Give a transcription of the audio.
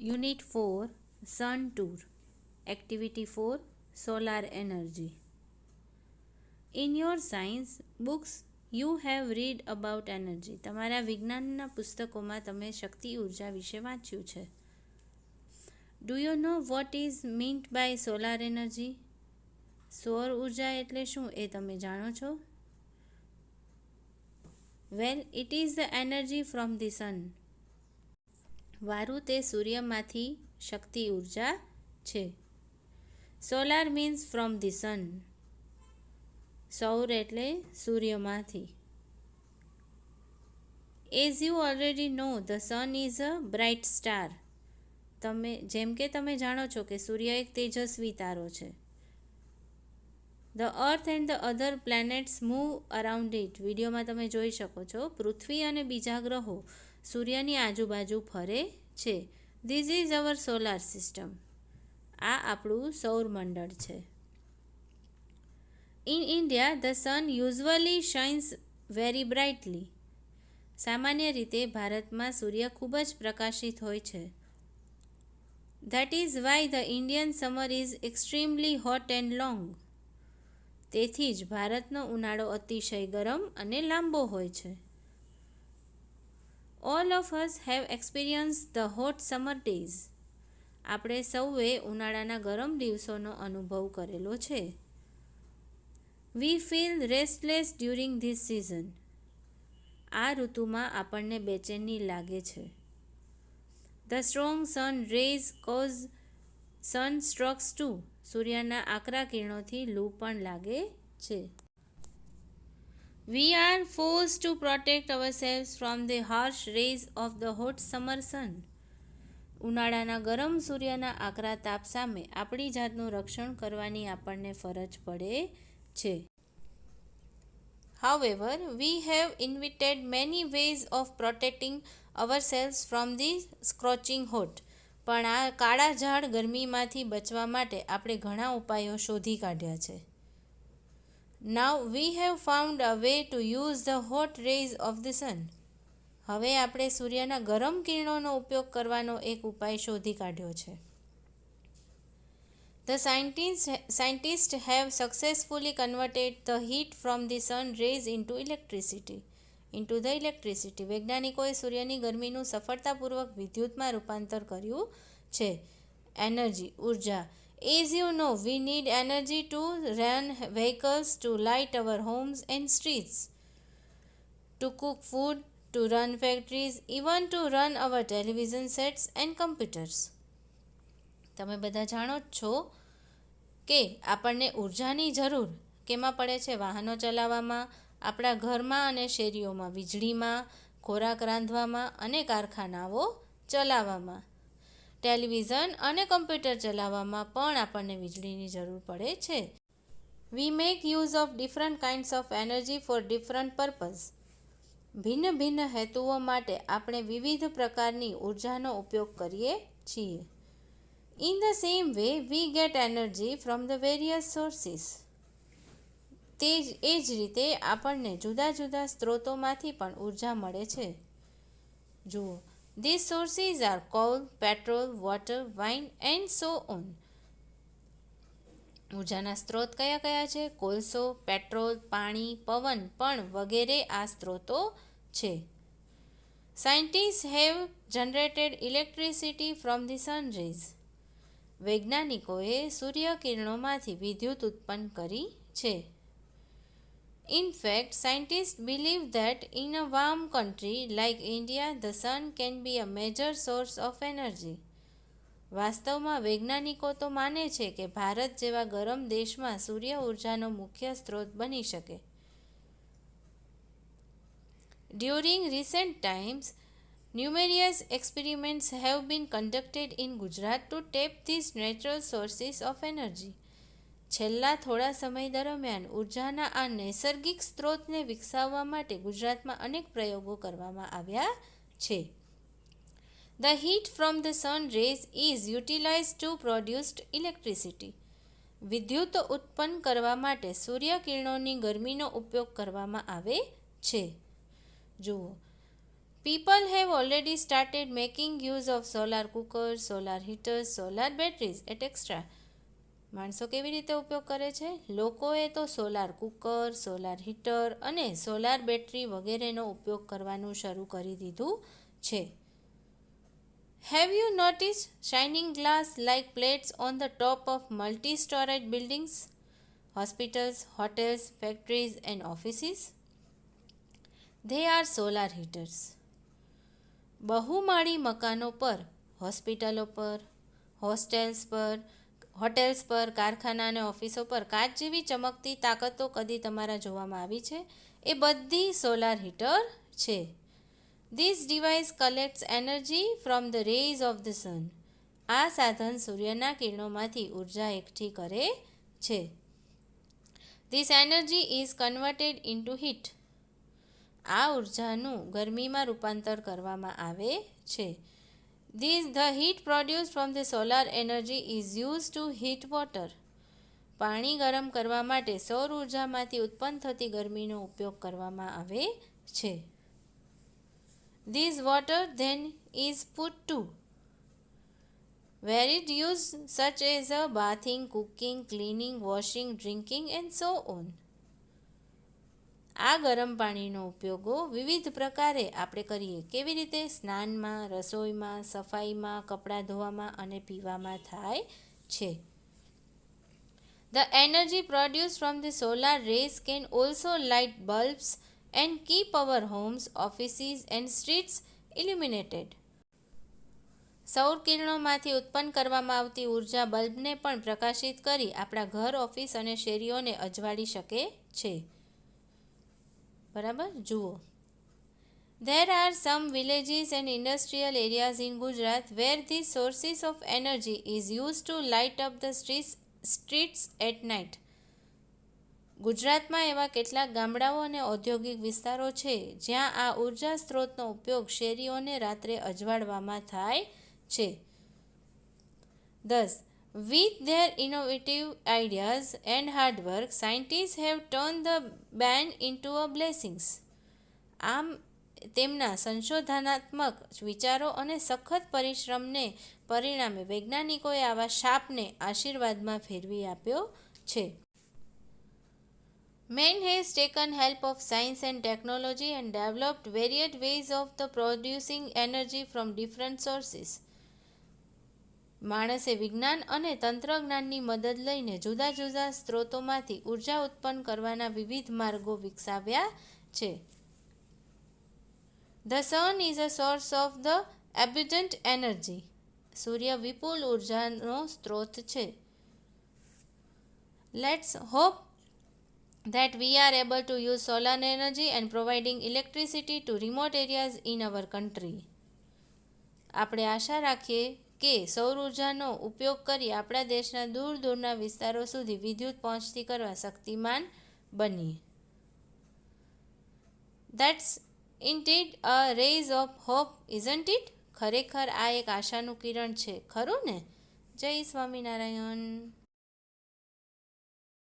Unit 4 Sun Tour. Activity 4 Solar Energy. In your science books, you have read about energy. તમારા વિજ્ઞાનના પુસ્તકોમાં તમે શક્તિ ઉર્જા વિશે વાંચ્યું છે. Do you know what is meant by solar energy? સૌર ઉર્જા એટલે શું એ તમે જાણો છો? Well, it is the energy from the sun. વારુ તે સૂર્યમાંથી શક્તિ ઉર્જા છે. Solar means from the sun. સૌર એટલે સૂર્યમાંથી. As you already know the sun is a bright star. જેમ કે તમે જાણો છો કે સૂર્ય એક તેજસ્વી તારો છે. The earth and the other planets move around it. વિડીયોમાં તમે જોઈ શકો છો પૃથ્વી અને બીજા ગ્રહો સૂર્યની આજુબાજુ ફરે છે. This is our solar system. આ આપણું સૌરમંડળ છે. In India the sun usually shines very brightly. સામાન્ય રીતે ભારતમાં સૂર્ય ખૂબ જ પ્રકાશિત હોય છે. That is why the Indian summer is extremely hot and long. તેથી જ ભારતનો ઉનાળો અતિશય ગરમ અને લાંબો હોય છે. All of us have experienced the hot summer days. આપણે સૌએ ઉનાળાના ગરમ દિવસોનો અનુભવ કરેલો છે. We feel restless during this season. આ ઋતુમાં આપણને બેચેની લાગે છે. The strong sun rays cause sun strokes too. સૂર્યના આકરા કિરણોથી લૂ પણ લાગે છે. We are forced to protect ourselves from the harsh rays of the hot summer sun. ઉનાળાના ગરમ સૂર્યના આકરા તાપ સામે આપણી જાતનું રક્ષણ કરવાની આપણને ફરજ પડે છે. However, we have invented many ways of protecting ourselves from the scorching hot. પણ આ કાળા ઝાડ ગરમીમાંથી બચવા માટે આપણે ઘણા ઉપાયો શોધી કાઢ્યા છે. Now we have found a way to use the hot rays of the sun. હવે આપણે સૂર્યના ગરમ કિરણોનો ઉપયોગ કરવાનો એક ઉપાય શોધી કાઢ્યો છે. The scientists have successfully converted the heat from the sun rays into the electricity. વૈજ્ઞાનિકોએ સૂર્યની ગરમીનું સફળતાપૂર્વક વિદ્યુતમાં રૂપાંતર કર્યું છે. એનર્જી ઉર્જા. As you know, we need energy to run vehicles, to light our homes and streets, to cook food, to run factories, even to run our television sets and computers. તમે બધા જાણો જ છો કે આપણને ઉર્જાની જરૂર કેમાં પડે છે? વાહનો ચલાવવામાં, આપણા ઘરમાં અને શેરીઓમાં વીજળીમાં, ખોરાક રાંધવામાં અને કારખાનાઓ ચલાવવામાં. ટેલિવિઝન અને કમ્પ્યુટર ચલાવવામાં પણ આપણને વીજળીની જરૂર પડે છે. We make use of different kinds of energy for different purpose. ભિન્ન ભિન્ન હેતુઓ માટે આપણે વિવિધ પ્રકારની ઉર્જાનો ઉપયોગ કરીએ છીએ. In the same way we get energy from the various sources. એ જ રીતે આપણને જુદા જુદા સ્ત્રોતોમાંથી પણ ઉર્જા મળે છે. જુઓ, these sources are coal, petrol, water, wine and so on. ઉર્જાના સ્ત્રોત કયા કયા છે? કોલસો, પેટ્રોલ, પાણી, પવન પણ વગેરે આ સ્ત્રોતો છે. Scientists have generated electricity from the sun rays. વૈજ્ઞાનિકોએ સૂર્યકિરણોમાંથી વિદ્યુત ઉત્પન્ન કરી છે. In fact, scientists believe that in a warm country like India, the sun can be a major source of energy. વાસ્તવમાં વૈજ્ઞાનિકો તો માને છે કે ભારત જેવા ગરમ દેશમાં સૂર્ય ઉર્જાનો મુખ્ય સ્ત્રોત બની શકે. During recent times, numerous experiments have been conducted in Gujarat to tap these natural sources of energy. છેલ્લા થોડા સમય દરમિયાન ઉર્જાના આ નૈસર્ગિક સ્ત્રોતને વિકસાવવા માટે ગુજરાતમાં અનેક પ્રયોગો કરવામાં આવ્યા છે. The heat from the sun rays is utilized to produce electricity. વિદ્યુત ઉત્પન્ન કરવા માટે સૂર્યકિરણોની ગરમીનો ઉપયોગ કરવામાં આવે છે. જુઓ, People have already started making use of solar cookers, solar heaters, solar batteries, etc. માણસો કેવી રીતે ઉપયોગ કરે છે? લોકોએ તો સોલાર કુકર, સોલાર હીટર અને સોલાર બેટરી વગેરેનો ઉપયોગ કરવાનું શરૂ કરી દીધું છે. Have you noticed shining glass like plates on the top of multi-storied buildings, hospitals, hotels, factories and offices? They are solar heaters. બહુમાળી મકાનો પર, હોસ્પિટલો પર, હોટેલ્સ પર, કારખાના અને ઓફિસો પર કાચ જેવી ચમકતી તાકતો કદી તમારા જોવામાં આવી છે? એ બધી સોલાર હીટર છે. This device collects energy from the rays of the sun. આ સાધન સૂર્યના કિરણોમાંથી ઉર્જા એકઠી કરે છે. This energy is converted into heat. આ ઉર્જાનું ગરમીમાં રૂપાંતર કરવામાં આવે છે. The heat produced from the solar energy is used to heat water. પાણી ગરમ કરવા માટે સૌર ઉર્જામાંથી ઉત્પન્ન થતી ગરમીનો ઉપયોગ કરવામાં આવે છે. This water then is put to varied use such as bathing, cooking, cleaning, washing, drinking and so on. આ ગરમ પાણીનો ઉપયોગો વિવિધ પ્રકારે આપણે કરીએ. કેવી રીતે? સ્નાનમાં, રસોઈમાં, સફાઈમાં, કપડાં ધોવામાં અને પીવામાં થાય છે. The energy produced from the solar rays can also light bulbs and keep our homes, offices and streets illuminated. સૌર કિરણોમાંથી ઉત્પન્ન કરવામાં આવતી ઉર્જા બલ્બને પણ પ્રકાશિત કરી આપણા ઘર, ઓફિસ અને શેરીઓને અજવાળી શકે છે. બરાબર? જુઓ. There are some villages and industrial areas in Gujarat where these sources of energy is used to light up the streets at night. ગુજરાતમાં એવા કેટલાક ગામડાઓ અને ઔદ્યોગિક વિસ્તારો છે જ્યાં આ ઉર્જા સ્ત્રોતનો ઉપયોગ શેરીઓને રાત્રે અજવાળવામાં થાય છે. Thus, with their innovative ideas and hard work, scientists have turned the ban into a blessings. આમ તેમના સંશોધનાત્મક વિચારો અને સખત પરિશ્રમને પરિણામે વૈજ્ઞાનિકોએ આવા શાપને આશીર્વાદમાં ફેરવી આપ્યો છે. Man has taken help of science and technology and developed varied ways of the producing energy from different sources. માણસે વિજ્ઞાન અને તંત્રજ્ઞાનની મદદ લઈને જુદા જુદા સ્ત્રોતોમાંથી ઉર્જા ઉત્પન્ન કરવાના વિવિધ માર્ગો વિકસાવ્યા છે. The sun is a source of the abundant energy. સૂર્ય વિપુલ ઉર્જાનો સ્ત્રોત છે. Let's hope that we are able to use solar energy and providing electricity to remote areas in our country. આપણે આશા રાખીએ કે સૌર ઉર્જાનો ઉપયોગ કરી આપણા દેશના દૂર દૂરના વિસ્તારો સુધી વિદ્યુત પહોંચતી કરવા શક્તિમાન બનીએ. That's indeed a rays of hope, isn't it? ખરેખર આ એક આશાનું કિરણ છે, ખરું ને? જય સ્વામિનારાયણ.